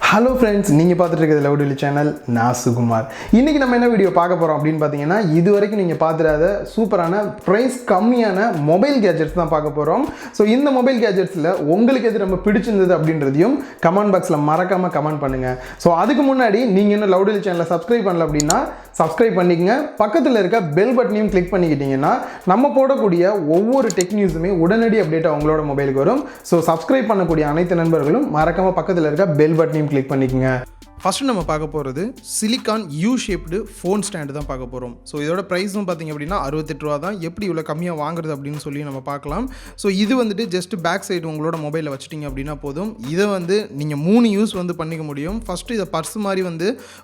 Hello friends, நீங்கள் பார்த்துட்டு இருக்கிறது லவுட் ஒலி சேனல். நான் சுகுமார். இன்றைக்கி நம்ம என்ன வீடியோ பார்க்க போகிறோம் அப்படின்னு பார்த்தீங்கன்னா, இது வரைக்கும் நீங்கள் பார்த்துடாத சூப்பரான ப்ரைஸ் கம்மியான மொபைல் கேஜெட்ஸ் தான் பார்க்க போகிறோம். ஸோ இந்த மொபைல் கேஜெட்ஸில் உங்களுக்கு எது ரொம்ப பிடிச்சிருந்தது அப்படின்றதையும் கமெண்ட் பாக்ஸில் மறக்காமல் கமெண்ட் பண்ணுங்கள். ஸோ அதுக்கு முன்னாடி நீங்கள் இன்னும் லவுட் ஒலி சேனலை சப்ஸ்கிரைப் பண்ணல அப்படின்னா சப்ஸ்கிரைப் பண்ணிக்கங்க. பக்கத்தில் இருக்க பெல் பட்டனையும் கிளிக் பண்ணிக்கிட்டீங்கன்னா நம்ம போடக்கூடிய ஒவ்வொரு டெக் நியூஸுமே உடனடி அப்டேட்டாக உங்களோட மொபைலுக்கு வரும். ஸோ சப்ஸ்கிரைப் பண்ணக்கூடிய அனைத்து நண்பர்களும் மறக்காமல் பக்கத்தில் இருக்க பெல் பட்டனையும் கிளிக் பண்ணிக்கங்க. ஃபஸ்ட்டு நம்ம பார்க்க போகிறது silicon U shaped phone stand தான் பார்க்க போகிறோம். ஸோ இதோட ப்ரைஸும் பார்த்திங்க அப்படின்னா 68 ரூபா தான். எப்படி இவ்வளோ கம்மியாக வாங்குறது அப்படின்னு சொல்லி நம்ம பார்க்கலாம். ஸோ இது வந்துட்டு ஜஸ்ட் பேக் சைடு உங்களோட மொபைலில் வச்சிட்டிங்க அப்படின்னா போதும். இதை நீங்கள் 3 யூஸ் பண்ணிக்க முடியும். ஃபஸ்ட்டு இதை பர்ஸ் மாதிரி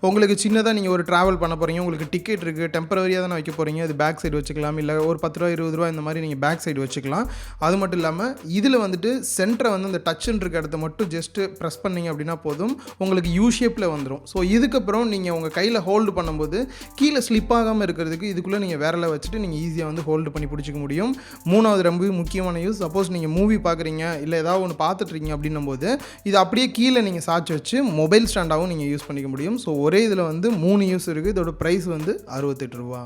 உங்களுக்கு சின்னதாக நீங்கள் ஒரு ட்ராவல் பண்ண போகிறீங்க, உங்களுக்கு டிக்கெட் இருக்குது, டெம்பரரியாக தானே வைக்க போகிறீங்க, இது பேக் சைடு வச்சுக்கலாம். இல்லை ஒரு 10 ரூபா 20 ரூபா இந்த மாதிரி நீங்கள் பேக் சைடு வச்சுக்கலாம். அது மட்டும் இல்லாமல் இதில் சென்டரை அந்த டச்சுன்னு இருக்க இடத்த மட்டும் ஜஸ்ட்டு ப்ரெஸ் பண்ணிங்க அப்படின்னா போதும், உங்களுக்கு யூ ஷேப்பில் வந்துடும். ஸோ இதுக்கப்புறம் நீங்கள் உங்கள் கையில் ஹோல்டு பண்ணும்போது கீழே ஸ்லிப் ஆகாமல் இருக்கிறதுக்கு இதுக்குள்ளே நீங்கள் வேறல வச்சுட்டு நீங்கள் ஈஸியாக ஹோல்டு பண்ணி பிடிச்சிக்க முடியும். மூணாவது ரொம்ப முக்கியமான யூஸ், சப்போஸ் நீங்கள் மூவி பார்க்குறீங்க இல்லை ஏதாவது ஒன்று பார்த்துட்ருக்கீங்க அப்படின்னும் போது இது அப்படியே கீழே நீங்கள் சாய்ச்சி வச்சு மொபைல் ஸ்டாண்டாகவும் நீங்கள் யூஸ் பண்ணிக்க முடியும். ஸோ ஒரே இதில் 3 யூஸ் இருக்குது. இதோட ப்ரைஸ் 68 ரூபா.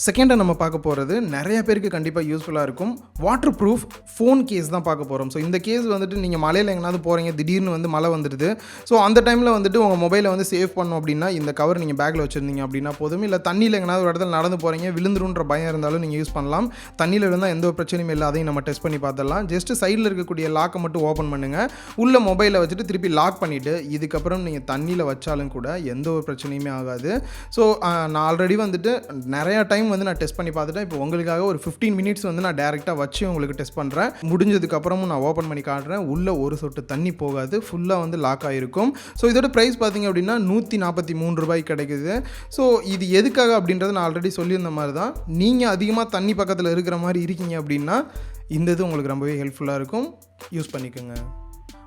செகண்டாக நம்ம பார்க்க போகிறது நிறைய பேருக்கு கண்டிப்பாக யூஸ்ஃபுல்லாக இருக்கும். வாட்டர் ப்ரூஃப் ஃபோன் கேஸ் தான் பார்க்க போகிறோம். ஸோ இந்த கேஸ் நீங்கள் மலையில் எங்கேனாவது போகிறீங்க, திடீர்னு மழை வந்துடுது. ஸோ அந்த டைமில் உங்கள் மொபைலை சேவ் பண்ணோம் அப்படின்னா இந்த கவர் நீங்கள் பேக்கில் வச்சுருந்தீங்க அப்படின்னா போதும். இல்லை தண்ணியில் எங்கேனாவது ஒரு இடத்துல நடந்து போகிறீங்க, விழுந்துருன்ற பயம் இருந்தாலும் நீங்கள் யூஸ் பண்ணலாம். தண்ணியில் இருந்தால் எந்த ஒரு பிரச்சனையும் இல்லை, அதையும் நம்ம டெஸ்ட் பண்ணி பார்த்துடலாம். ஜஸ்ட்டு சைடில் இருக்கக்கூடிய லாக்கை மட்டும் ஓப்பன் பண்ணுங்கள். உள்ள மொபைலை வச்சுட்டு திருப்பி லாக் பண்ணிவிட்டு இதுக்கப்புறம் நீங்கள் தண்ணியில் வச்சாலும் கூட எந்த ஒரு பிரச்சனையுமே ஆகாது. ஸோ நான் ஆல்ரெடி நிறையா டைம் நான் டெஸ்ட் பண்ணி பார்த்துட்டேன். இப்போ உங்களுக்காக ஒரு 15 மினிட்ஸ் நான் டேரெக்டாக வச்சு உங்களுக்கு டெஸ்ட் பண்ணுறேன். முடிஞ்சதுக்கப்புறமும் நான் ஓப்பன் பண்ணி காட்டுறேன். உள்ளே ஒரு சொட்டு தண்ணி போகாது, ஃபுல்லாக லாக் ஆகிருக்கும். ஸோ இதோட ப்ரைஸ் பார்த்திங்க அப்படின்னா 143 ரூபாய்க்கு கிடைக்குது. ஸோ இது எதுக்காக அப்படின்றத நான் ஆல்ரெடி சொல்லியிருந்த மாதிரி தான். நீங்கள் அதிகமாக தண்ணி பக்கத்தில் இருக்கிற மாதிரி இருக்கீங்க அப்படின்னா இந்த இது உங்களுக்கு ரொம்பவே ஹெல்ப்ஃபுல்லாக இருக்கும். யூஸ் பண்ணிக்கோங்க.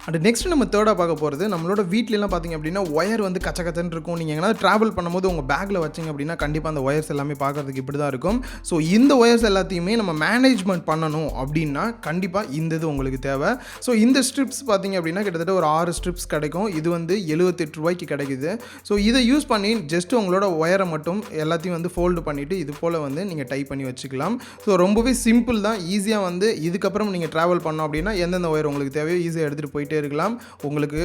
அண்ட் நெக்ஸ்ட் நம்ம தேர்டாக பார்க்க போகிறது, நம்மளோட வீட்லலாம் பார்த்திங்க அப்படின்னா ஒயர் கச்ச கச்சன்னு இருக்கும். நீங்கள் எங்கேனா ட்ராவல் பண்ணும்போது உங்கள் பேக்கில் வச்சிங்க அப்படின்னா கண்டிப்பாக அந்த ஒயர்ஸ் எல்லாமே பார்க்குறதுக்கு இப்படி தான் இருக்கும். ஸோ இந்த ஒயர்ஸ் எல்லாத்தையுமே நம்ம மேனேஜ்மெண்ட் பண்ணணும் அப்படின்னா கண்டிப்பாக இந்த இது உங்களுக்கு தேவை. ஸோ இந்த ஸ்ட்ரிப்ஸ் பார்த்திங்க அப்படின்னா கிட்டத்தட்ட ஒரு 6 ஸ்ட்ரிப்ஸ் கிடைக்கும். இது 78 ரூபாய்க்கு கிடைக்குது. ஸோ இதை யூஸ் பண்ணி ஜஸ்ட் உங்களோட ஒயரை மட்டும் எல்லாத்தையும் ஃபோல்டு பண்ணிவிட்டு இது போல் நீங்கள் டைப் பண்ணி வச்சுக்கலாம். ஸோ ரொம்பவே சிம்பிள் தான். ஈஸியாக இதுக்கப்புறம் நீங்கள் ட்ராவல் பண்ணோம் அப்படின்னா எந்தெந்த ஒயர் உங்களுக்கு தேவையோ ஈஸியாக எடுத்துகிட்டு போயிட்டே இருக்கலாம். உங்களுக்கு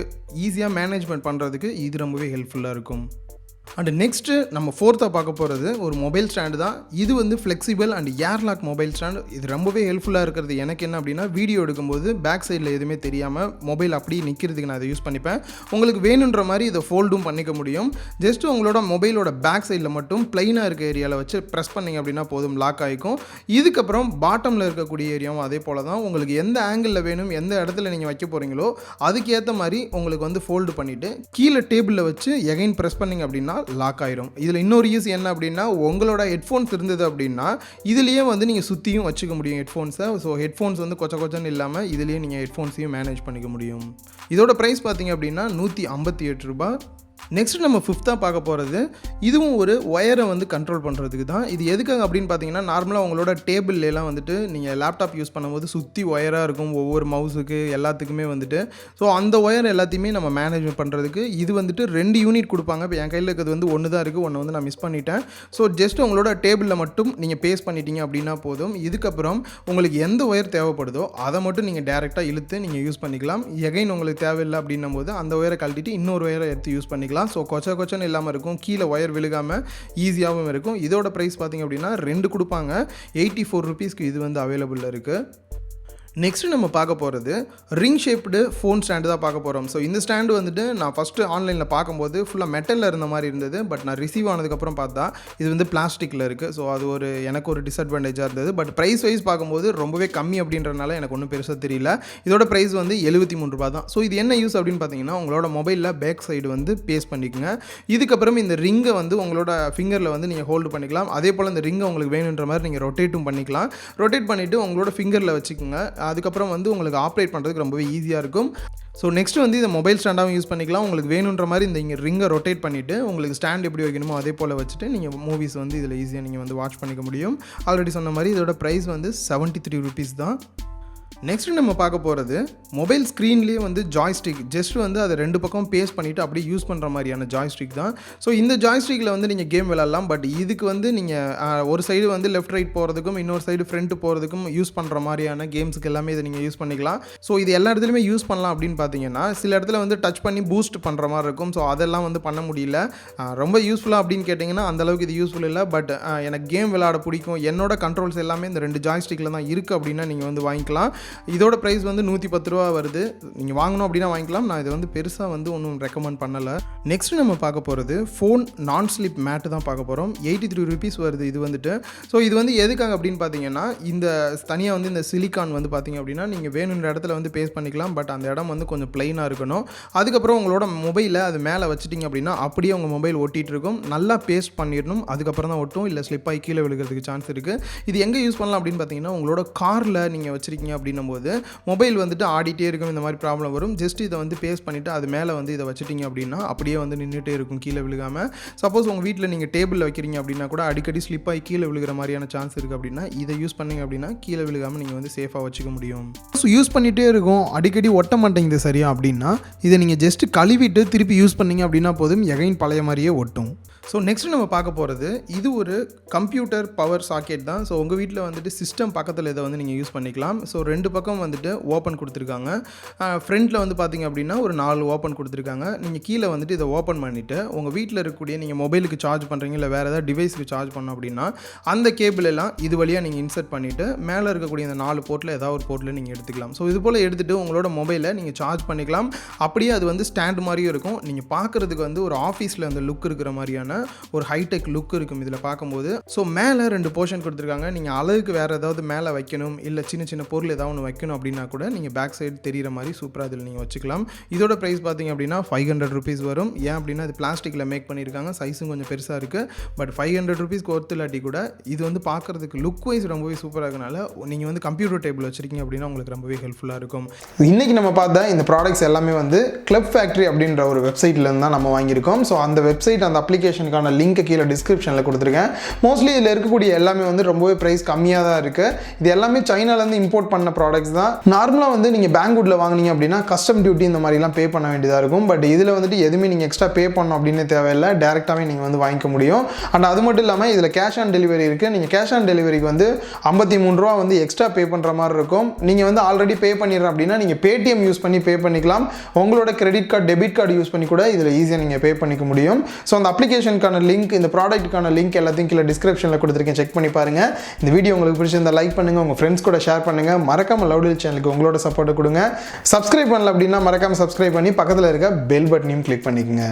ஈஸியாக மேனேஜ்மெண்ட் பண்ணுறதுக்கு இது ரொம்பவே ஹெல்ப்ஃபுல்லாக இருக்கும். அண்ட் நெக்ஸ்ட்டு நம்ம ஃபோர்த்தாக பார்க்க போகிறது ஒரு மொபைல் ஸ்டாண்டு தான். இது flexible and airlock mobile stand. இது ரொம்பவே ஹெல்ப்ஃபுல்லாக இருக்கிறது எனக்கு என்ன அப்படின்னா, வீடியோ எடுக்கும்போது பேக் சைடில் எதுவுமே தெரியாமல் மொபைல் அப்படியே நிற்கிறதுக்கு நான் அதை யூஸ் பண்ணிப்பேன். உங்களுக்கு வேணுன்ற மாதிரி இதை ஃபோல்டும் பண்ணிக்க முடியும். ஜஸ்ட்டு உங்களோட மொபைலோட பேக் சைடில் மட்டும் ப்ளைனாக இருக்க ஏரியாவில் வச்சு ப்ரெஸ் பண்ணிங்க அப்படின்னா போதும், லாக் ஆகிக்கும். இதுக்கப்புறம் பாட்டமில் இருக்கக்கூடிய ஏரியாவும் அதே போல் தான். உங்களுக்கு எந்த ஆங்கிளில் வேணும், எந்த இடத்துல நீங்கள் வைக்க போகிறீங்களோ அதுக்கேற்ற மாதிரி உங்களுக்கு ஃபோல்டு பண்ணிவிட்டு கீழே டேபிளில் வச்சு எகைன் ப்ரெஸ் பண்ணிங்க அப்படின்னா லாக் ஆயிரும். இதில் இன்னொரு யூஸ் என்ன அப்படின்னா, உங்களோட ஹெட்ஃபோன்ஸ் இருந்தது அப்படின்னா இதுலேயே நீங்கள் சுற்றியும் வச்சுக்க முடியும் ஹெட்ஃபோன்ஸை. ஸோ ஹெட்ஃபோன்ஸ் கொச்ச கொச்சன்னு இல்லாமல் இதுலேயே நீங்கள் ஹெட்ஃபோன்ஸையும் மேனேஜ் பண்ணிக்க முடியும். இதோட ப்ரைஸ் பார்த்திங்க அப்படின்னா 158 ரூபாய். நெக்ஸ்ட் நம்ம 5th பார்க்க போகிறது, இதுவும் ஒரு ஒயரை கண்ட்ரோல் பண்ணுறதுக்கு தான். இது எதுக்காக அப்படின்னு பார்த்தீங்கன்னா, நார்மலாக உங்களோட டேபிள்லாம் நீங்கள் லேப்டாப் யூஸ் பண்ணும்போது சுற்றி ஒயராக இருக்கும் ஒவ்வொரு மவுஸுக்கு எல்லாத்துக்குமே ஸோ அந்த ஒயர் எல்லாத்தையுமே நம்ம மேனேஜ் பண்ணுறதுக்கு இது 2 யூனிட் கொடுப்பாங்க. இப்போ என் கையில் இருக்கிறது ஒன்று தான் இருக்குது, ஒன்று நான் மிஸ் பண்ணிட்டேன். ஸோ ஜஸ்ட் உங்களோட டேபிளில் மட்டும் நீங்கள் பேஸ்ட் பண்ணிட்டீங்க அப்படின்னா போதும். இதுக்கப்புறம் உங்களுக்கு எந்த ஒயர் தேவைப்படுதோ அதை மட்டும் நீங்கள் டேரெக்டாக இழுத்து நீங்கள் யூஸ் பண்ணிக்கலாம். எகைன் உங்களுக்கு தேவையில்லை அப்படின்னும் போது அந்த ஒயரை கழட்டிட்டு இன்னொரு ஒயரை எடுத்து யூஸ் பண்ணிக்கலாம். ஸோ கொச்சன்னு இல்லாமல் இருக்கும், கீழே ஒயர் விழுகாமல் ஈஸியாகவும் இருக்கும். இதோட ப்ரைஸ் பார்த்திங்க அப்படின்னா 2 கொடுப்பாங்க. 84 ருபீஸ்க்கு இது அவைலபிளில் இருக்குது. நெக்ஸ்ட்டு நம்ம பார்க்க போகிறது ரிங் ஷேப்டு ஃபோன் ஸ்டாண்டு தான் பார்க்க போகிறோம். ஸோ இந்த ஸ்டாண்டு நான் ஃபஸ்ட்டு ஆன்லைனில் பார்க்கும்போது ஃபுல்லாக மெட்டலில் இருந்த மாதிரி இருந்தது. பட் நான் ரிசீவ் ஆனதுக்கப்புறம் பார்த்தா இது பிளாஸ்டிக்கில் இருக்குது. ஸோ அது எனக்கு ஒரு டிஸ்அட்வான்டேஜாக இருந்தது. பட் ப்ரைஸ் வைஸ் பார்க்கும்போது ரொம்பவே கம்மி அப்படின்றனால எனக்கு ஒன்றும் பெருசாக தெரியல. இதோட ப்ரைஸ் 73 ரூபாய் தான். ஸோ இது என்ன யூஸ் அப்படின்னு பார்த்தீங்கன்னா, உங்களோட மொபைலில் பேக் சைடு பேஸ்ட் பண்ணிக்கோங்க. இதுக்கப்புறம் இந்த ரிங்கை உங்களோட ஃபிங்கரில் நீங்கள் ஹோல்டு பண்ணிக்கலாம். அதே போல் இந்த ரிங்கை உங்களுக்கு வேணுன்ற மாதிரி நீங்கள் ரொட்டேட்டும் பண்ணிக்கலாம். ரொட்டேட் பண்ணிவிட்டு உங்களோட ஃபிங்கரில் வச்சுக்கோங்க. அதுக்கப்புறம் உங்களுக்கு ஆப்ரேட் பண்ணுறதுக்கு ரொம்பவே ஈஸியாக இருக்கும். ஸோ நெக்ஸ்ட் இதை மொபைல் ஸ்டாண்டாகவும் யூஸ் பண்ணிக்கலாம். உங்களுக்கு வேணுன்ற மாதிரி இந்த ரிங்கை ரொட்டேட் பண்ணிவிட்டு உங்களுக்கு ஸ்டாண்ட் எப்படி வைக்கணுமோ அதே போல் வச்சுட்டு நீங்கள் மூவிஸ் இதில் ஈஸியாக நீங்கள் வாட்ச் பண்ணிக்க முடியும். ஆல்ரெடி சொன்ன மாதிரி இதோட ப்ரைஸ் 73 ருபீஸ் தான். நெக்ஸ்ட்டு நம்ம பார்க்க போகிறது மொபைல் ஸ்க்ரீன்லேயே வந்து ஜாய்ஸ்டிக் ஜஸ்ட் வந்து அதை 2 பக்கம் பேஸ்ட் பண்ணிவிட்டு அப்படியே யூஸ் பண்ணுற மாதிரியான ஜாய்ஸ்டிக் தான். ஸோ இந்த ஜாய்ஸ்டிக்கில் வந்து நீங்கள் கேம் விளாட்லாம். பட் இதுக்கு வந்து நீங்கள் ஒரு சைடு வந்து லெஃப்ட் ரைட் போகிறதுக்கும் இன்னொரு சைடு ஃப்ரண்ட் போகிறதுக்கும் யூஸ் பண்ணுற மாதிரியான கேம்ஸுக்கு எல்லாமே இதை நீங்கள் யூஸ் பண்ணிக்கலாம். ஸோ இது எல்லா இடத்துலையுமே யூஸ் பண்ணலாம் அப்படின்னு பார்த்தீங்கன்னா சில இடத்துல வந்து டச் பண்ணி பூஸ்ட் பண்ணுற மாதிரி இருக்கும். ஸோ அதெல்லாம் வந்து பண்ண முடியல. ரொம்ப யூஸ்ஃபுல்லாக அப்படின்னு கேட்டிங்கன்னா அந்தளவுக்கு இது யூஸ்ஃபுல் இல்லை. பட் எனக்கு கேம் விளாட பிடிக்கும், என்னோட கண்ட்ரோல்ஸ் எல்லாமே இந்த 2 ஜாய்ஸ்டிக்கில் தான் இருக்குது அப்படின்னா நீங்கள் வந்து வாங்கிக்கலாம். இதோட ப்ரைஸ் வந்து 110 ரூபா வருது. நீங்கள் வாங்கணும் அப்படின்னா வாங்கிக்கலாம். நான் இதை வந்து பெருசாக வந்து ஒன்றும் ரெக்கமெண்ட் பண்ணலை. நெக்ஸ்ட்டு நம்ம பார்க்க போகிறது ஃபோன் நான் ஸ்லிப் மேட்டு தான் பார்க்க போகிறோம். 83 ருபீஸ் வருது இது வந்துட்டு. ஸோ இது வந்து எதுக்காக அப்படின்னு பார்த்தீங்கன்னா இந்த தனியாக வந்து இந்த சிலிக்கான் வந்து பார்த்தீங்க அப்படின்னா நீங்கள் வேணுன்ற இடத்துல வந்து பேஸ்ட் பண்ணிக்கலாம். பட் அந்த இடம் வந்து கொஞ்சம் பிளைனாக இருக்கணும். அதுக்கப்புறம் உங்களோட மொபைலை அது மேலே வச்சுட்டிங்க அப்படின்னா அப்படியே உங்கள் மொபைல் ஒட்டிகிட்டு இருக்கும். நல்லா பேஸ்ட் பண்ணிடணும். அதுக்கப்புறம் தான் ஒட்டும், இல்லை ஸ்லிப் ஆகி கீழே விழுகிறதுக்கு சான்ஸ் இருக்குது. இது எங்கே யூஸ் பண்ணலாம் அப்படின்னு பார்த்தீங்கன்னா உங்களோட காரில் நீங்கள் வச்சுருக்கீங்க அப்படின்னும் போது மொபைல் வந்துட்டு ஆடிட்டே இருக்கும், இந்த மாதிரி ப்ராப்ளம் வரும். ஜஸ்ட் இதை வந்து பேஸ்ட் பண்ணிவிட்டு அது மேலே வந்து இதை வச்சுட்டிங்க அப்படின்னா அப்படியே வந்து நின்றுட்டே இருக்கும் கீழே விழுகாமல். சப்போஸ் உங்கள் வீட்டில் நீங்கள் டேபிளில் வைக்கிறீங்க அப்படின்னா கூட அடிக்கடி ஸ்லிப் ஆகி கீழே விழுகிற மாதிரியான சான்ஸ் இருக்குது அப்படின்னா இதை யூஸ் பண்ணிங்க அப்படின்னா கீழே விழுகாமல் நீங்கள் வந்து சேஃபாக வச்சுக்க முடியும். ஸோ யூஸ் பண்ணிகிட்டே இருக்கும், அடிக்கடி ஒட்ட மாட்டேங்குது சரியா அப்படின்னா இதை நீங்கள் ஜஸ்ட் கழுவிட்டு திருப்பி யூஸ் பண்ணிங்க அப்படின்னா போதும், எகைன் பழைய மாதிரியே ஒட்டும். ஸோ நெக்ஸ்ட்டு நம்ம பார்க்க போகிறது இது ஒரு கம்ப்யூட்டர் பவர் சாக்கெட் தான். ஸோ உங்கள் வீட்டில் வந்துட்டு சிஸ்டம் பக்கத்தில் இதை வந்து நீங்கள் யூஸ் பண்ணிக்கலாம். ஸோ 2 பக்கம் வந்துட்டு ஓப்பன் கொடுத்துருக்காங்க. ஃப்ரண்ட்டில் வந்து பார்த்திங்க அப்படின்னா ஒரு 4 ஓப்பன் கொடுத்துருக்காங்க. நீங்கள் கீழே வந்துட்டு இதை ஓப்பன் பண்ணிவிட்டு உங்கள் வீட்டில் இருக்கக்கூடிய நீங்கள் மொபைலுக்கு சார்ஜ் பண்ணுறீங்க இல்லை வேறு ஏதாவது டிவைஸுக்கு சார்ஜ் பண்ணோம் அப்படின்னா அந்த கேபிள் எல்லாம் இது வழியாக நீங்கள் இன்சர்ட் பண்ணிவிட்டு மேலே இருக்கக்கூடிய இந்த 4 போர்ட்டில் ஏதாவது ஒரு போர்ட்டில் நீங்கள் எடுத்துக்கலாம். ஸோ இது போல் எடுத்துகிட்டு உங்களோட மொபைலை நீங்கள் சார்ஜ் பண்ணிக்கலாம். அப்படியே அது வந்து ஸ்டாண்ட் மாதிரியும் இருக்கும். நீங்கள் பார்க்குறதுக்கு வந்து ஒரு ஆஃபீஸில் அந்த லுக் இருக்கிற மாதிரியான ஒரு ஹைடெக் லுக் இருக்கும் இதில் பார்க்கும்போது. ஸோ மேலே 2 போர்ஷன் கொடுத்துருக்காங்க. நீங்கள் அழகுக்கு வேறு ஏதாவது மேலே வைக்கணும் இல்லை சின்ன சின்ன பொருள் ஏதாவது ஒன்று வைக்கணும் அப்படின்னா கூட நீங்கள் பேக் சைடு தெரிகிற மாதிரி சூப்பராக இதில் நீங்கள் வச்சுக்கலாம். இதோட ப்ரைஸ் பார்த்தீங்க அப்படின்னா 500 ருபீஸ் வரும். ஏன் அப்படின்னா இது பிளாஸ்டிக்கில் மேக் பண்ணியிருக்காங்க, சைஸும் கொஞ்சம் பெருசாக இருக்குது. பட் 500 ருபீஸ்க்கு ஒர்த்து இல்லாட்டி கூட இது வந்து பார்க்குறதுக்கு லுக் வைஸ் ரொம்பவே சூப்பராக இருக்கனால நீங்கள் வந்து கம்ப்யூட்டர் டேபிள் வச்சுருக்கீங்க அப்படின்னா உங்களுக்கு ரொம்பவே ஹெல்ப்ஃபுல்லாக இருக்கும். இன்றைக்கி நம்ம பார்த்த இந்த ப்ராடக்ட்ஸ் எல்லாமே வந்து கிளப் ஃபேக்ட்ரி அப்படின்ற ஒரு வெப்சைட்லேருந்து தான் நம்ம வாங்கியிருக்கோம். ஸோ அந்த வெப்சைட் அந்த அப்ளிகேஷனுக்கான லிங்க் கீழே டிஸ்கிரிப்ஷனில் கொடுத்துருக்கேன். மோஸ்ட்லி இதில் இருக்கக்கூடிய எல்லாமே வந்து ரொம்பவே ப்ரைஸ் கம்மியாக தான் இருக்குது. இது எல்லாமே சைனாலேருந்து இம்போர்ட் பண்ண ப்ராடக்ட்ஸ் தான். நார்மலாக வந்து நீங்கள் பேங்க்வுட்டில் வாங்கினீங்க அப்படின்னா கஸ்டம் டியூட்டி இந்த மாதிரிலாம் பே பண்ண வேண்டியதாக இருக்கும். பட் இதில் வந்துட்டு எதுவுமே நீங்கள் எக்ஸ்ட்ரா பே பண்ணணும் அப்படின்னு தேவையில்லை, டேரெக்டாகவே நீங்கள் வந்து வாங்கிக்க முடியும். அண்ட் அது மட்டும் இல்லாமல் இதில் கேஷ் ஆன் டெலிவரி இருக்குது. நீங்கள் கேஷ் ஆன் டெலிவரிக்கு வந்து 53 ரூபா வந்து எக்ஸ்ட்ரா பே பண்ணுற மாதிரி இருக்கும். நீங்கள் வந்து ஆல்ரெடி பே பண்ணிடுறேன் அப்படின்னா நீங்கள் பேடிஎம் யூஸ் பண்ணி பே பண்ணிக்கலாம். உங்களோட credit card debit card use பண்ணி கூட இதில் ஈஸியாக நீங்கள் பே பண்ணிக்க முடியும். ஸோ அந்த அப்ளிகேஷனுக்கான லிங்க், இந்த ப்ராடக்ட்டுக்கான லிங்க் எல்லாத்தையும் கீழே டிஸ்கிரிப்ஷனில் கொடுத்துருக்கேன், செக் பண்ணி பாருங்கள். இந்த வீடியோ உங்களுக்கு பிடிச்சிருந்தா லைக் பண்ணுங்கள், உங்கள் ஃப்ரெண்ட்ஸ் கூட ஷேர் பண்ணுங்கள். மறக்காமல் லவுட் ஒலி சேனலுக்கு உங்களோட சப்போர்ட்டை கொடுங்க. சப்ஸ்கிரைப் பண்ணல அப்படின்னா மறக்காமல் சப்ஸ்கிரைப் பண்ணி பக்கத்தில் இருக்க பெல் பட்டனையும் கிளிக் பண்ணிக்கோங்க.